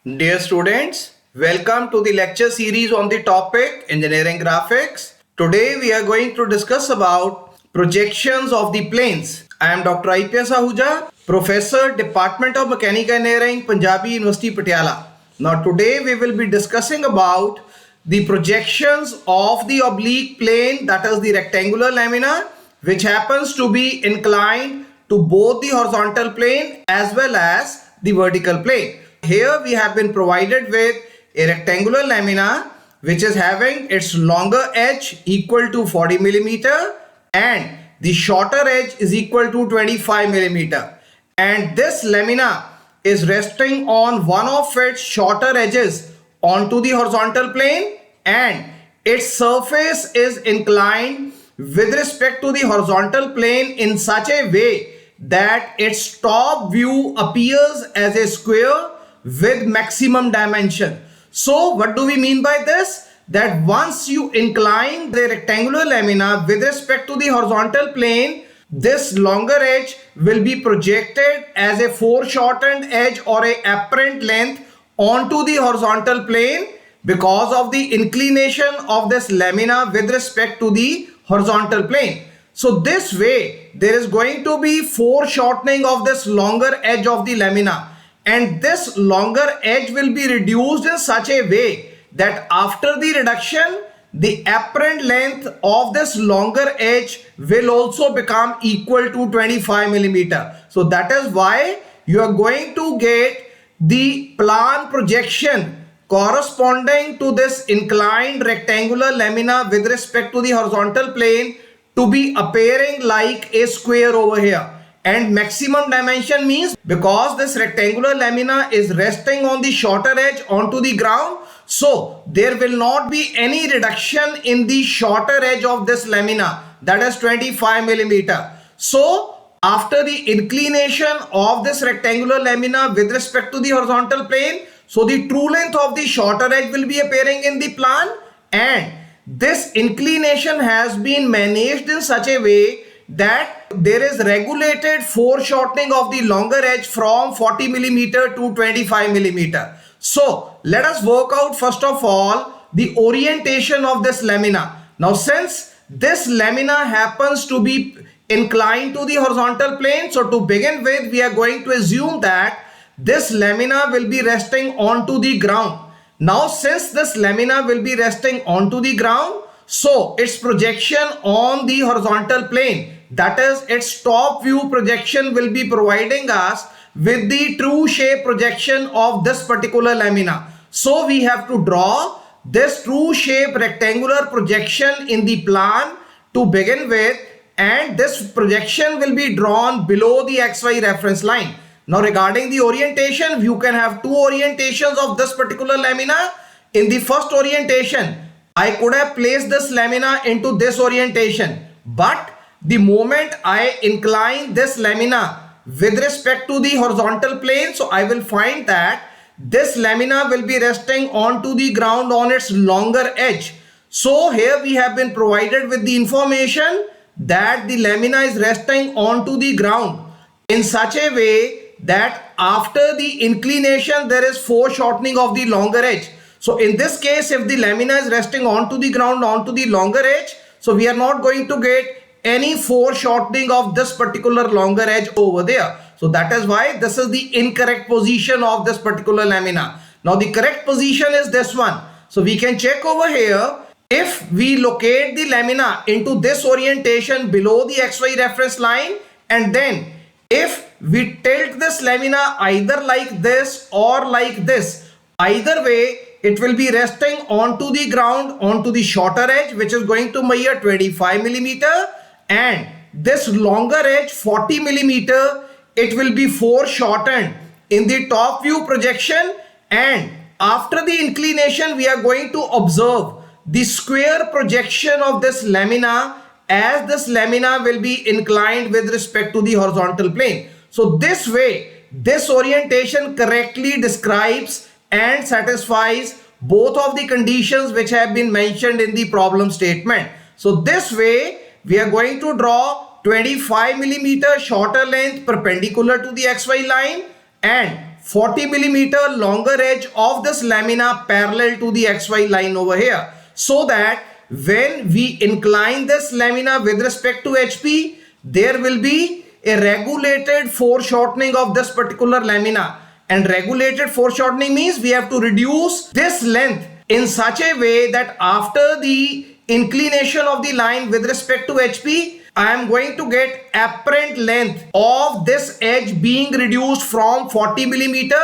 Dear students, welcome to the lecture series on the topic Engineering Graphics. Today we are going to discuss about projections of the planes. I am Dr. IPS Ahuja, Professor, Department of Mechanical Engineering, Punjabi University, Patiala. Now today we will be discussing about the projections of the oblique plane, that is the rectangular lamina, which happens to be inclined to both the horizontal plane as well as the vertical plane. Here we have been provided with a rectangular lamina which is having its longer edge equal to 40 millimeter and the shorter edge is equal to 25 millimeter, and this lamina is resting on one of its shorter edges onto the horizontal plane and its surface is inclined with respect to the horizontal plane in such a way that its top view appears as a square with maximum dimension. So what do we mean by this? That once you incline the rectangular lamina with respect to the horizontal plane, this longer edge will be projected as a foreshortened edge or a apparent length onto the horizontal plane because of the inclination of this lamina with respect to the horizontal plane. So this way there is going to be foreshortening of this longer edge of the lamina, and this longer edge will be reduced in such a way that after the reduction the apparent length of this longer edge will also become equal to 25 millimeter. So that is why you are going to get the plan projection corresponding to this inclined rectangular lamina with respect to the horizontal plane to be appearing like a square over here. And maximum dimension means because this rectangular lamina is resting on the shorter edge onto the ground, so there will not be any reduction in the shorter edge of this lamina, that is 25 millimeter. So after the inclination of this rectangular lamina with respect to the horizontal plane, so the true length of the shorter edge will be appearing in the plan, and this inclination has been managed in such a way that there is regulated foreshortening of the longer edge from 40 millimeter to 25 millimeter. So let us work out first of all the orientation of this lamina. Now since this lamina happens to be inclined to the horizontal plane, so to begin with we are going to assume that this lamina will be resting onto the ground. Now since this lamina will be resting onto the ground, so its projection on the horizontal plane, that is its top view projection, will be providing us with the true shape projection of this particular lamina. So we have to draw this true shape rectangular projection in the plan to begin with, and this projection will be drawn below the XY reference line. Now regarding the orientation, you can have two orientations of this particular lamina. In the first orientation, I could have placed this lamina into this orientation, but the moment I incline this lamina with respect to the horizontal plane, so I will find that this lamina will be resting onto the ground on its longer edge. So here we have been provided with the information that the lamina is resting onto the ground in such a way that after the inclination there is foreshortening of the longer edge. So in this case, if the lamina is resting onto the ground onto the longer edge, so we are not going to get any foreshortening of this particular longer edge over there. So that is why this is the incorrect position of this particular lamina. Now the correct position is this one. So we can check over here. If we locate the lamina into this orientation below the XY reference line, and then if we tilt this lamina either like this or like this, either way it will be resting onto the ground onto the shorter edge, which is going to measure 25 millimeter, and this longer edge 40 millimeter, it will be foreshortened in the top view projection, and after the inclination we are going to observe the square projection of this lamina, as this lamina will be inclined with respect to the horizontal plane. So this way this orientation correctly describes and satisfies both of the conditions which have been mentioned in the problem statement. So this way we are going to draw 25 millimeter shorter length perpendicular to the XY line and 40 millimeter longer edge of this lamina parallel to the XY line over here, so that when we incline this lamina with respect to HP, there will be a regulated foreshortening of this particular lamina. And regulated foreshortening means we have to reduce this length in such a way that after the inclination of the line with respect to HP, I am going to get apparent length of this edge being reduced from 40 millimeter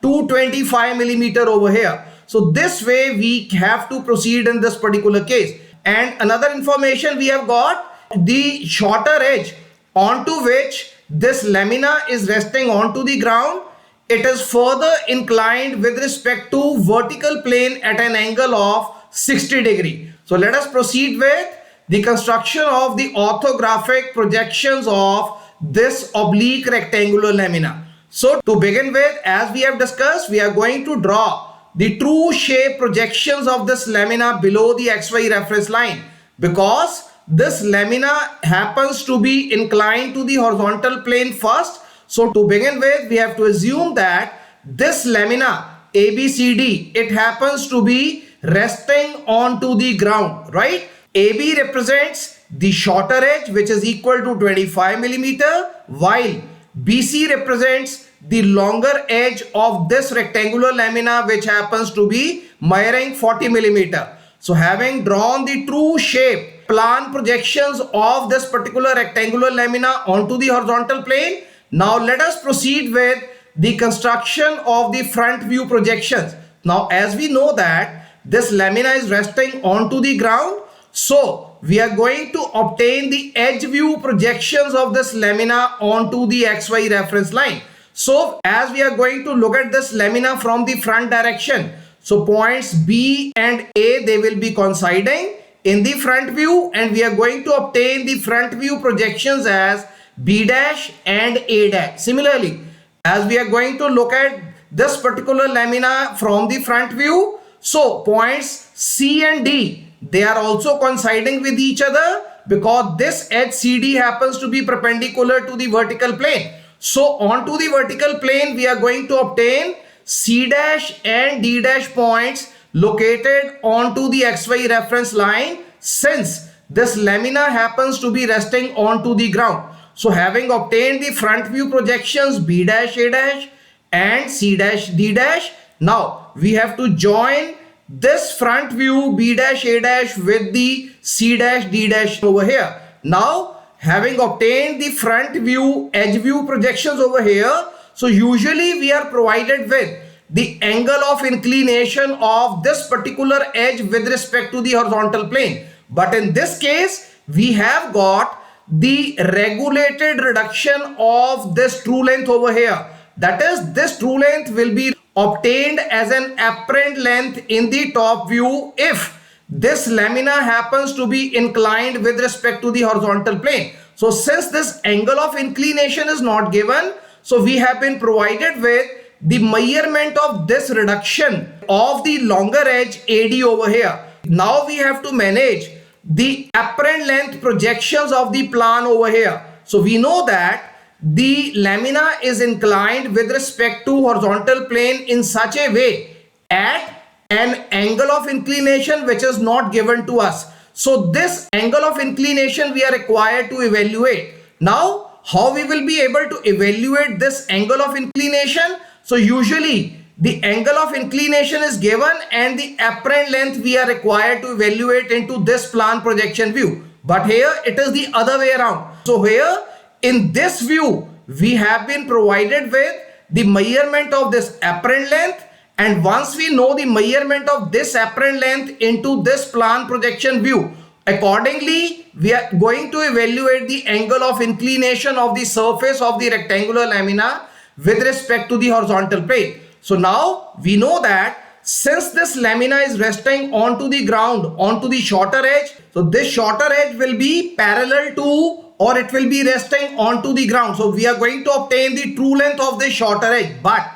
to 25 millimeter over here. So this way we have to proceed in this particular case. And another information we have got, the shorter edge onto which this lamina is resting onto the ground, it is further inclined with respect to vertical plane at an angle of 60 degree. So let us proceed with the construction of the orthographic projections of this oblique rectangular lamina. So to begin with, as we have discussed, we are going to draw the true shape projections of this lamina below the XY reference line, because this lamina happens to be inclined to the horizontal plane first. So to begin with, we have to assume that this lamina ABCD, it happens to be resting onto the ground, right? AB represents the shorter edge, which is equal to 25 millimeter, while BC represents the longer edge of this rectangular lamina, which happens to be measuring 40 millimeter. So having drawn the true shape plan projections of this particular rectangular lamina onto the horizontal plane, now let us proceed with the construction of the front view projections. Now as we know that this lamina is resting onto the ground, so we are going to obtain the edge view projections of this lamina onto the XY reference line. So as we are going to look at this lamina from the front direction, so points B and A, they will be coinciding in the front view, and we are going to obtain the front view projections as B dash and A dash. Similarly, as we are going to look at this particular lamina from the front view, so points C and D, they are also coinciding with each other because this edge CD happens to be perpendicular to the vertical plane. So onto the vertical plane, we are going to obtain C dash and D dash points located onto the XY reference line, since this lamina happens to be resting onto the ground. So having obtained the front view projections B dash A dash and C dash D dash, now we have to join this front view B dash A dash with the C dash D dash over here. Now having obtained the front view edge view projections over here, so usually we are provided with the angle of inclination of this particular edge with respect to the horizontal plane. But in this case, we have got the regulated reduction of this true length over here. That is, this true length will be obtained as an apparent length in the top view if this lamina happens to be inclined with respect to the horizontal plane. So since this angle of inclination is not given, so we have been provided with the measurement of this reduction of the longer edge AD over here. Now we have to manage the apparent length projections of the plan over here. So we know that the lamina is inclined with respect to horizontal plane in such a way at an angle of inclination which is not given to us. So this angle of inclination we are required to evaluate. Now how we will be able to evaluate this angle of inclination? So usually the angle of inclination is given and the apparent length we are required to evaluate into this plan projection view. But here it is the other way around. So here in this view we have been provided with the measurement of this apparent length, and once we know the measurement of this apparent length into this plan projection view, accordingly we are going to evaluate the angle of inclination of the surface of the rectangular lamina with respect to the horizontal plane. So now we know that since this lamina is resting onto the ground, onto the shorter edge, so this shorter edge will be parallel to, or it will be resting onto the ground. So we are going to obtain the true length of this shorter edge. But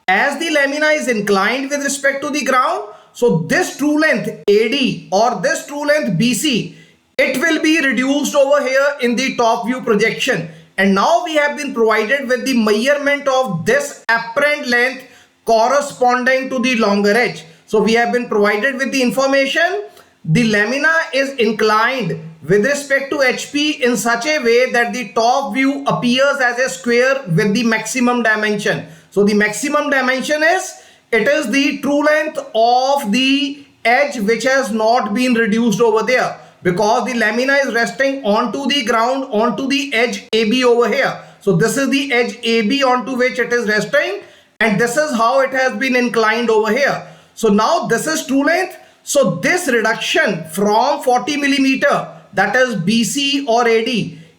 as the lamina is inclined with respect to the ground, so this true length AD or this true length BC, it will be reduced over here in the top view projection. and now we have been provided with the measurement of this apparent length corresponding to the longer edge. So we have been provided with the information. The lamina is inclined with respect to HP in such a way that the top view appears as a square with the maximum dimension. So the maximum dimension is, it is the true length of the edge which has not been reduced over there, because the lamina is resting onto the ground, onto the edge AB over here. So this is the edge AB onto which it is resting, and this is how it has been inclined over here. So now this is true length. So this reduction from 40 millimeter, that is BC or AD,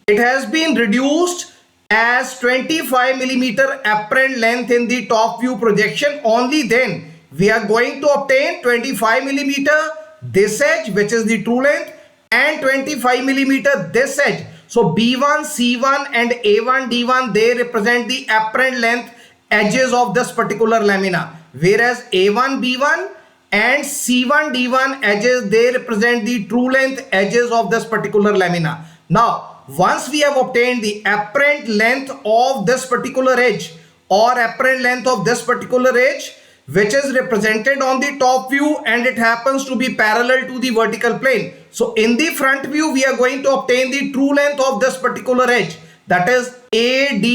it has been reduced as 25 millimeter apparent length in the top view projection. Only then we are going to obtain 25 millimeter this edge, which is the true length, and 25 millimeter this edge. So B1, C1 and A1, D1, they represent the apparent length edges of this particular lamina, whereas A1, B1 and C1, D1 edges, they represent the true length edges of this particular lamina. Now, once we have obtained the apparent length of this particular edge, or apparent length of this particular edge, which is represented on the top view and it happens to be parallel to the vertical plane. So in the front view, we are going to obtain the true length of this particular edge, that is AD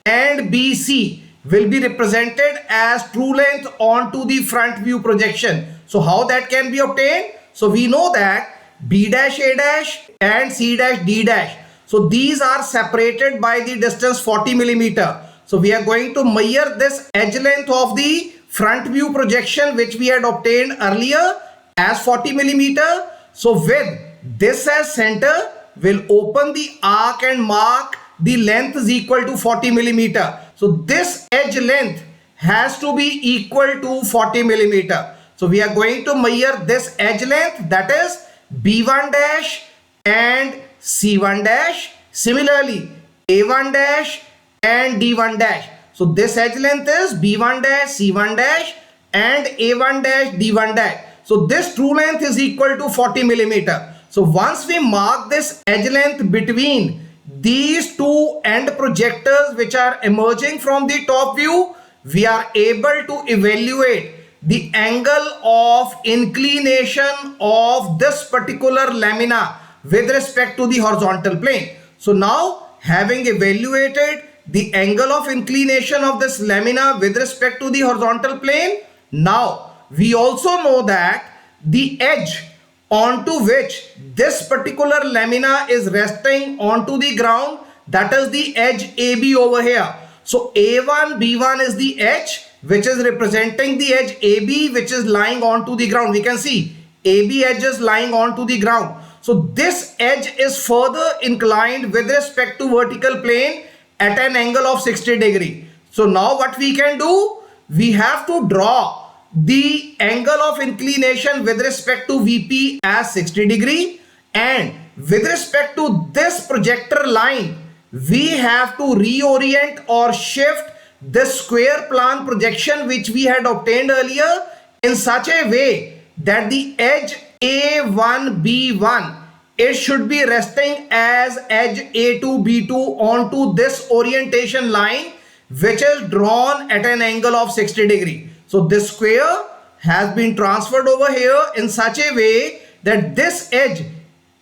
and BC will be represented as true length onto the front view projection. So how that can be obtained? So we know that B dash A dash and C dash D dash, so these are separated by the distance 40 millimeter. So we are going to measure this edge length of the front view projection which we had obtained earlier as 40 millimeter. So with this as center, we'll open the arc and mark the length is equal to 40 millimeter. So this edge length has to be equal to 40 millimeter. So we are going to measure this edge length, that is B1 dash and C1 dash. Similarly, A1 dash and D1 dash. So this edge length is B1 dash, C1 dash and A1 dash, D1 dash. So this true length is equal to 40 millimeter. So once we mark this edge length between these two end projectors which are emerging from the top view, we are able to evaluate the angle of inclination of this particular lamina with respect to the horizontal plane. So now, having evaluated the angle of inclination of this lamina with respect to the horizontal plane, now we also know that the edge onto which this particular lamina is resting onto the ground, that is the edge AB over here. So A1, B1 is the edge which is representing the edge AB which is lying onto the ground. We can see AB edge is lying onto the ground. So this edge is further inclined with respect to vertical plane at an angle of 60 degree. So now what we can do? We have to draw the angle of inclination with respect to VP as 60 degree, and with respect to this projector line, we have to reorient or shift this square plan projection which we had obtained earlier in such a way that the edge A1B1, it should be resting as edge A2B2 onto this orientation line which is drawn at an angle of 60 degree. So this square has been transferred over here in such a way that this edge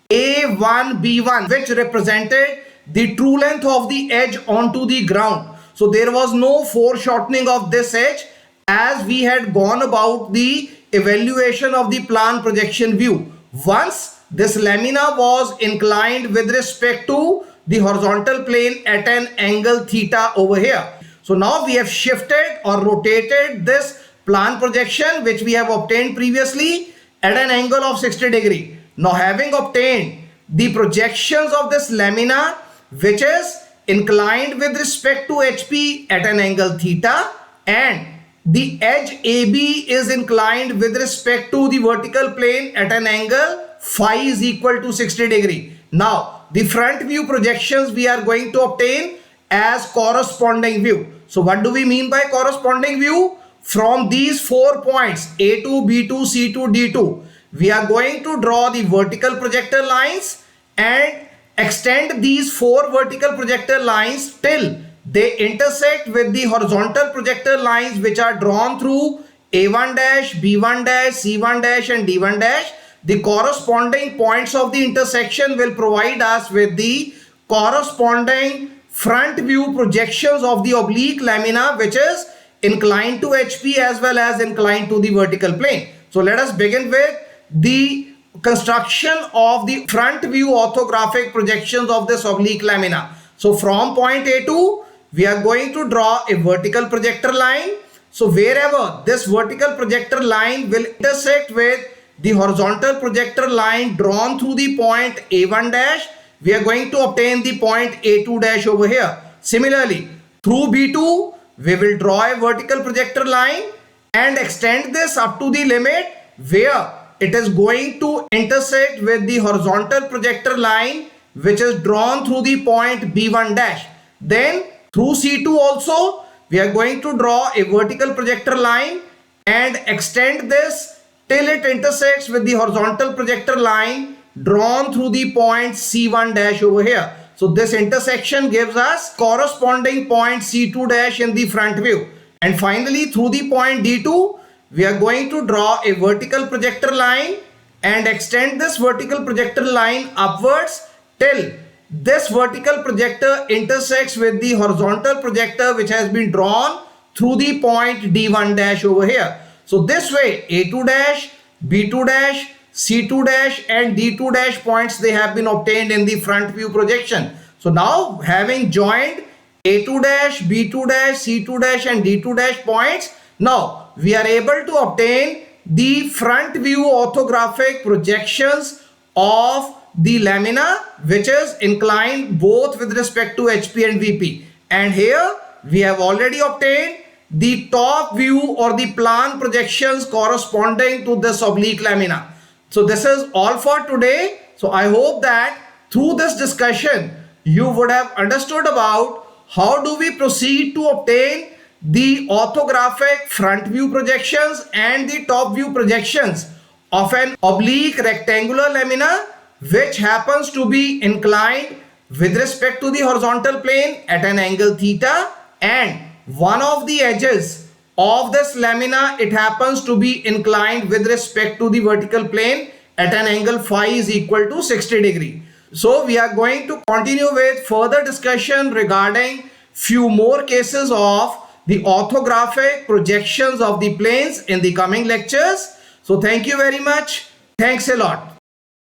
A1B1, which represented the true length of the edge onto the ground. So there was no foreshortening of this edge as we had gone about the evaluation of the plan projection view. Once this lamina was inclined with respect to the horizontal plane at an angle theta over here. So now we have shifted or rotated this plan projection which we have obtained previously at an angle of 60 degree. Now having obtained the projections of this lamina which is inclined with respect to HP at an angle theta, and the edge AB is inclined with respect to the vertical plane at an angle phi is equal to 60 degree. Now the front view projections we are going to obtain as corresponding view. So what do we mean by corresponding view? From these 4 points A2, B2, C2, D2, we are going to draw the vertical projector lines, and extend these 4 vertical projector lines till they intersect with the horizontal projector lines which are drawn through A1 dash, B1 dash, C1 dash and D1 dash. The corresponding points of the intersection will provide us with the corresponding front view projections of the oblique lamina, which is inclined to HP as well as inclined to the vertical plane. So let us begin with the construction of the front view orthographic projections of this oblique lamina. So from point A2, we are going to draw a vertical projector line. So wherever this vertical projector line will intersect with the horizontal projector line drawn through the point A1 dash, we are going to obtain the point A2 dash over here. Similarly, through B2, we will draw a vertical projector line and extend this up to the limit where it is going to intersect with the horizontal projector line which is drawn through the point B1 dash. Then through C2 also, we are going to draw a vertical projector line and extend this till it intersects with the horizontal projector line drawn through the point C1 dash over here. So this intersection gives us corresponding point C2 dash in the front view. And finally, through the point D2, we are going to draw a vertical projector line and extend this vertical projector line upwards till this vertical projector intersects with the horizontal projector which has been drawn through the point D1 dash over here. So this way A2 dash, B2 dash, C2 dash and D2 dash points, they have been obtained in the front view projection. So now having joined A2 dash, B2 dash, C2 dash and D2 dash points, now we are able to obtain the front view orthographic projections of the lamina which is inclined both with respect to HP and VP. And here we have already obtained the top view or the plan projections corresponding to this oblique lamina. So this is all for today. So I hope that through this discussion you would have understood about how do we proceed to obtain the orthographic front view projections and the top view projections of an oblique rectangular lamina which happens to be inclined with respect to the horizontal plane at an angle theta, and one of the edges of this lamina, it happens to be inclined with respect to the vertical plane at an angle phi is equal to 60 degree. So we are going to continue with further discussion regarding few more cases of the orthographic projections of the planes in the coming lectures. So thank you very much. Thanks a lot.